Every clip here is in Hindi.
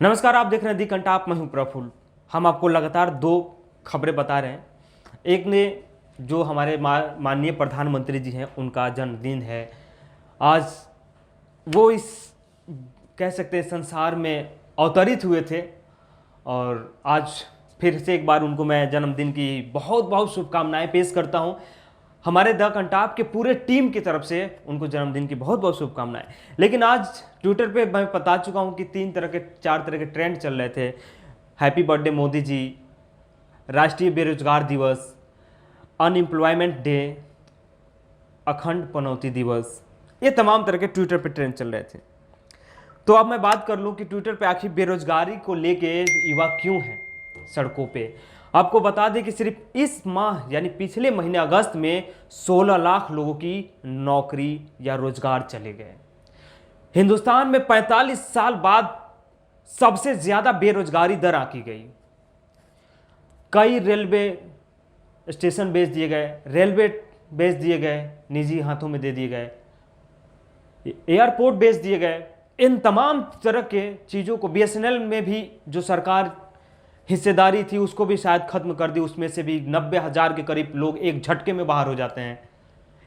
नमस्कार, आप देख रहे हैं दी कंटाप। मैं हूं प्रफुल्ल। हम आपको लगातार दो खबरें बता रहे हैं। एक ने जो हमारे माननीय प्रधानमंत्री जी हैं, उनका जन्मदिन है आज। वो इस कह सकते हैं संसार में अवतरित हुए थे और आज फिर से एक बार उनको मैं जन्मदिन की बहुत बहुत शुभकामनाएं पेश करता हूं। हमारे द कंटाप के पूरे टीम की तरफ से उनको जन्मदिन की बहुत बहुत शुभकामनाएं। लेकिन आज ट्विटर पे मैं बता चुका हूं कि चार तरह के ट्रेंड चल रहे थे। हैप्पी बर्थडे मोदी जी, राष्ट्रीय बेरोजगार दिवस, अनएम्प्लॉयमेंट डे, अखंड पनौती दिवस, ये तमाम तरह के ट्विटर पे ट्रेंड चल रहे थे। तो अब मैं बात कर लूं कि ट्विटर पे आखिर बेरोजगारी को लेके युवा क्यों हैं सड़कों पे। आपको बता दें कि सिर्फ इस माह यानी पिछले महीने अगस्त में 16 लाख लोगों की नौकरी या रोजगार चले गए। हिंदुस्तान में 45 साल बाद सबसे ज्यादा बेरोजगारी दर आंकी गई। कई रेलवे स्टेशन बेच दिए गए, रेलवे बेच दिए गए, निजी हाथों में दे दिए गए, एयरपोर्ट बेच दिए गए। इन तमाम तरह के चीज़ों को बीएसएनएल में भी जो सरकार हिस्सेदारी थी उसको भी शायद खत्म कर दी। उसमें से भी 90,000 के करीब लोग एक झटके में बाहर हो जाते हैं।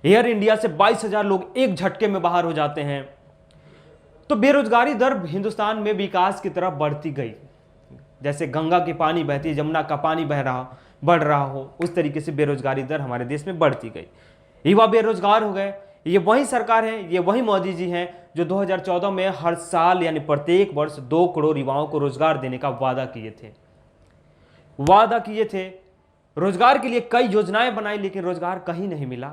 एयर इंडिया से 22,000 लोग एक झटके में बाहर हो जाते हैं। तो बेरोजगारी दर हिंदुस्तान में विकास की तरफ बढ़ती गई। जैसे गंगा की पानी बहती है, जमुना का पानी बढ़ रहा हो, उस तरीके से बेरोजगारी दर हमारे देश में बढ़ती गई। युवा बेरोजगार हो गए। ये वही सरकार है, ये वही मोदी जी हैं जो 2014 में हर साल यानी प्रत्येक वर्ष 2 करोड़ युवाओं को रोजगार देने का वादा किए थे। रोजगार के लिए कई योजनाएं बनाई, लेकिन रोजगार कहीं नहीं मिला।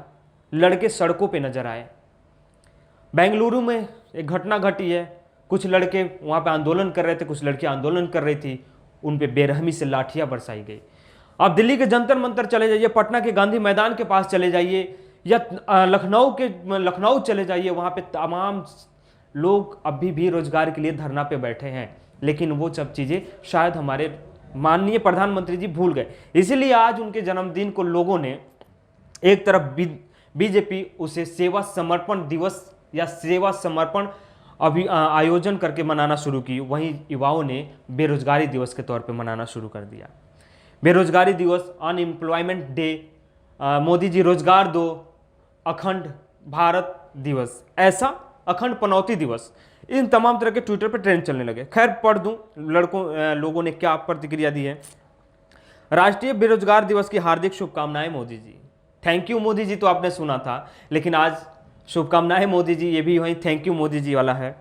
लड़के सड़कों पे नजर आए। बेंगलुरु में एक घटना घटी है। कुछ लड़के वहां पे आंदोलन कर रहे थे, कुछ लड़कियां आंदोलन कर रही थी, उन पे बेरहमी से लाठियां बरसाई गई। आप दिल्ली के जंतर मंतर चले जाइए, पटना के गांधी मैदान के पास चले जाइए, या लखनऊ चले जाइए, वहां पे तमाम लोग अभी भी रोजगार के लिए धरना पे बैठे हैं। लेकिन वो सब चीजें शायद हमारे माननीय प्रधानमंत्री जी भूल गए। इसीलिए आज उनके जन्मदिन को लोगों ने एक तरफ बीजेपी उसे सेवा समर्पण दिवस या सेवा समर्पण आयोजन करके मनाना शुरू की, वहीं युवाओं ने बेरोजगारी दिवस के तौर पे मनाना शुरू कर दिया। बेरोजगारी दिवस, अनएम्प्लॉयमेंट डे, मोदी जी रोजगार दो, अखंड भारत दिवस, ऐसा अखंड पनौती दिवस, इन तमाम तरह के ट्विटर पर ट्रेंड चलने लगे। खैर पढ़ दूं लोगों ने क्या प्रतिक्रिया दी है। राष्ट्रीय बेरोजगार दिवस की हार्दिक शुभकामनाएं मोदी जी। थैंक यू मोदी जी तो आपने सुना था, लेकिन आज शुभकामनाएं मोदी जी, ये भी वही थैंक यू मोदी जी वाला है।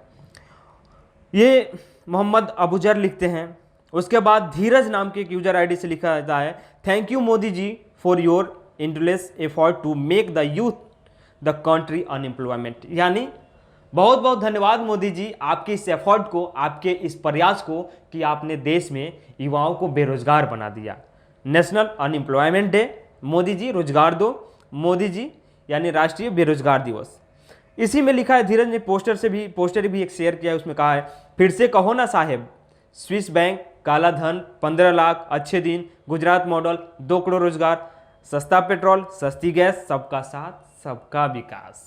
ये मोहम्मद अबूजर लिखते हैं। उसके बाद धीरज नाम के एक यूजर आईडी से लिखा जाता है, thank you Modi ji for your endless effort to make the youth the country unemployment. यानी बहुत बहुत धन्यवाद मोदी जी, आपके इस एफर्ट को, आपके इस प्रयास को कि आपने देश में युवाओं को बेरोजगार बना दिया। National unemployment day, Modi ji रोजगार दो, मोदी जी यानी राष्ट्रीय बेरोजगार दिवस। इसी में लिखा है, धीरज ने पोस्टर भी एक शेयर किया है। उसमें कहा है, फिर से कहो ना साहेब, स्विस बैंक, काला धन, 15 लाख, अच्छे दिन, गुजरात मॉडल, 2 करोड़ रोजगार, सस्ता पेट्रोल, सस्ती गैस, सबका साथ सबका विकास,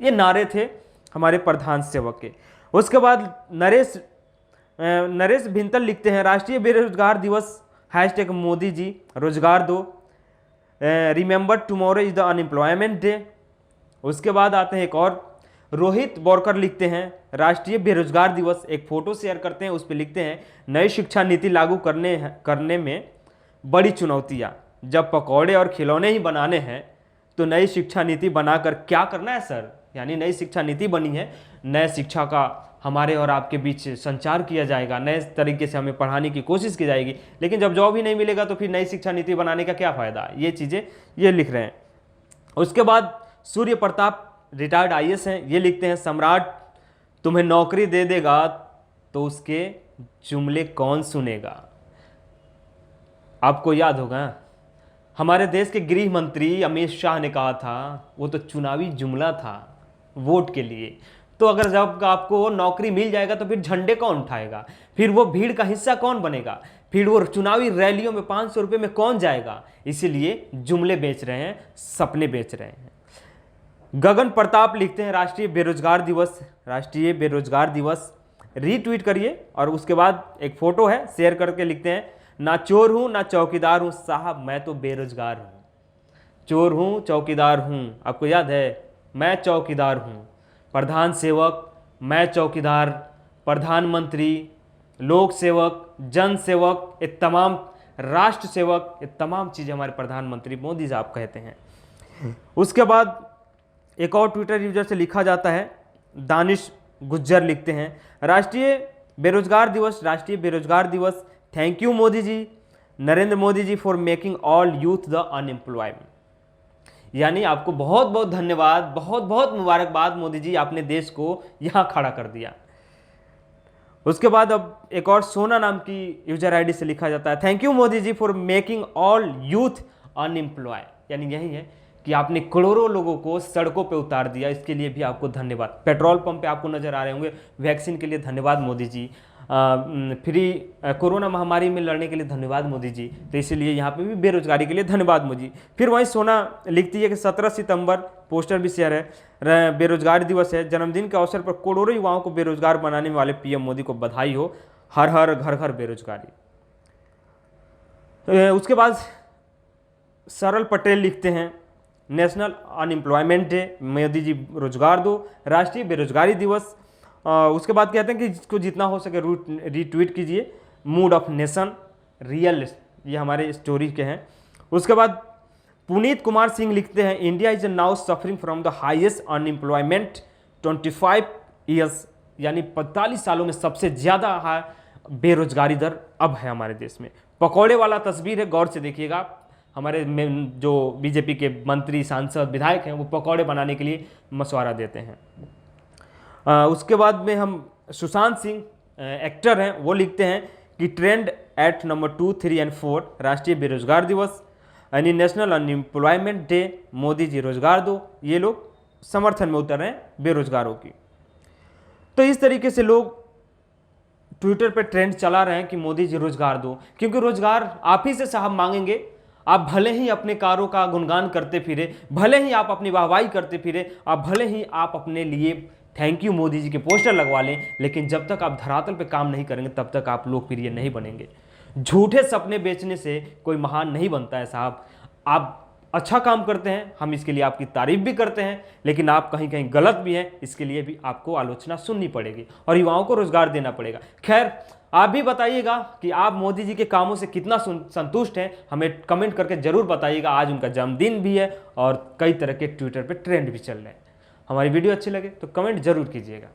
ये नारे थे हमारे प्रधान सेवक के। उसके बाद नरेश भिंतल लिखते हैं, राष्ट्रीय बेरोजगार दिवस, हैशटैग मोदी जी रोजगार दो, remember tomorrow is the unemployment day. उसके बाद आते हैं एक और, रोहित बोरकर लिखते हैं, राष्ट्रीय बेरोजगार दिवस, एक फोटो शेयर करते हैं, उस पर लिखते हैं, नई शिक्षा नीति लागू करने में बड़ी चुनौतियां, जब पकौड़े और खिलौने ही बनाने हैं तो नई शिक्षा नीति बनाकर क्या करना है सर। यानी नई शिक्षा नीति बनी है, नए शिक्षा का हमारे और आपके बीच संचार किया जाएगा, नए तरीके से हमें पढ़ाने की कोशिश की जाएगी, लेकिन जब जॉब ही नहीं मिलेगा तो फिर नई शिक्षा नीति बनाने का क्या फ़ायदा। ये चीज़ें ये लिख रहे हैं। उसके बाद सूर्य प्रताप रिटायर्ड आईएएस हैं, ये लिखते हैं, सम्राट तुम्हें नौकरी दे देगा तो उसके जुमले कौन सुनेगा। आपको याद होगा हमारे देश के गृह मंत्री अमित शाह ने कहा था, वो तो चुनावी जुमला था वोट के लिए। तो अगर जब आपको नौकरी मिल जाएगा तो फिर झंडे कौन उठाएगा, फिर वो भीड़ का हिस्सा कौन बनेगा, फिर वो चुनावी रैलियों में 500 रुपये में कौन जाएगा। इसीलिए जुमले बेच रहे हैं, सपने बेच रहे हैं। गगन प्रताप लिखते हैं, राष्ट्रीय बेरोजगार दिवस रीट्वीट करिए और उसके बाद एक फ़ोटो है, शेयर करके लिखते हैं, ना चोर हूँ ना चौकीदार हूँ साहब, मैं तो बेरोजगार हूँ। चोर हूँ चौकीदार हूँ, आपको याद है, मैं चौकीदार हूँ। प्रधान सेवक, मैं चौकीदार, प्रधानमंत्री, लोक सेवक, जन सेवक, ये तमाम राष्ट्र सेवक, ये तमाम चीज़ें हमारे प्रधानमंत्री मोदी साहब कहते हैं। उसके बाद एक और ट्विटर यूजर से लिखा जाता है, दानिश गुज्जर लिखते हैं, राष्ट्रीय बेरोजगार दिवस, thank you Modi ji, Narendra Modi ji for making all youth the unemployment. यानी आपको बहुत बहुत धन्यवाद, बहुत बहुत मुबारकबाद मोदी जी, आपने देश को यहाँ खड़ा कर दिया। उसके बाद अब एक और सोना नाम की यूजर आईडी से लिखा जाता है, thank you Modi ji for making all youth unemploy. यानी यही है कि आपने करोड़ों लोगों को सड़कों पे उतार दिया, इसके लिए भी आपको धन्यवाद। पेट्रोल पंप पे आपको नजर आ रहे होंगे, वैक्सीन के लिए धन्यवाद मोदी जी, फ्री कोरोना महामारी में लड़ने के लिए धन्यवाद मोदी जी, तो इसीलिए यहाँ पे भी बेरोजगारी के लिए धन्यवाद मोदी। फिर वहीं सोना लिखती है कि 17 सितंबर पोस्टर भी शेयर है, बेरोजगारी दिवस है, जन्मदिन के अवसर पर करोड़ों युवाओं को बेरोजगार बनाने वाले पीएम मोदी को बधाई हो, हर हर घर घर बेरोजगारी। उसके बाद सरल पटेल लिखते हैं, national unemployment day, Modi ji रोजगार दो, राष्ट्रीय बेरोजगारी दिवस। उसके बाद कहते हैं कि जिसको जितना हो सके रीट्वीट कीजिए, मूड ऑफ नेशन, रियल, ये हमारे स्टोरी के हैं। उसके बाद पुनीत कुमार सिंह लिखते हैं, India is now suffering from the highest unemployment 25 years, यानी 45 सालों में सबसे ज़्यादा बेरोजगारी दर अब है हमारे देश में। पकौड़े वाला तस्वीर है, गौर से देखिएगा। हमारे जो बीजेपी के मंत्री, सांसद, विधायक हैं, वो पकौड़े बनाने के लिए मशवरा देते हैं। उसके बाद में हम सुशांत सिंह एक्टर हैं, वो लिखते हैं कि ट्रेंड एट नंबर 2, 3 और 4, राष्ट्रीय बेरोजगार दिवस, यानी national unemployment day, Modi ji रोजगार दो। ये लोग समर्थन में उतर रहे हैं बेरोजगारों की। तो इस तरीके से लोग ट्विटर पे ट्रेंड चला रहे हैं कि मोदी जी रोजगार दो, क्योंकि रोजगार आप ही से साहब मांगेंगे। आप भले ही अपने कारों का गुणगान करते फिरे, भले ही आप अपनी वाहवाही करते फिरे, आप भले ही आप अपने लिए थैंक यू मोदी जी के पोस्टर लगवा लें, लेकिन जब तक आप धरातल पे काम नहीं करेंगे तब तक आप लोकप्रिय नहीं बनेंगे। झूठे सपने बेचने से कोई महान नहीं बनता है साहब। आप अच्छा काम करते हैं, हम इसके लिए आपकी तारीफ भी करते हैं, लेकिन आप कहीं कहीं गलत भी हैं, इसके लिए भी आपको आलोचना सुननी पड़ेगी और युवाओं को रोजगार देना पड़ेगा। खैर, आप भी बताइएगा कि आप मोदी जी के कामों से कितना संतुष्ट हैं, हमें कमेंट करके जरूर बताइएगा। आज उनका जन्मदिन भी है और कई तरह के ट्विटर पे ट्रेंड भी चल रहे हैं। हमारी वीडियो अच्छी लगे तो कमेंट जरूर कीजिएगा।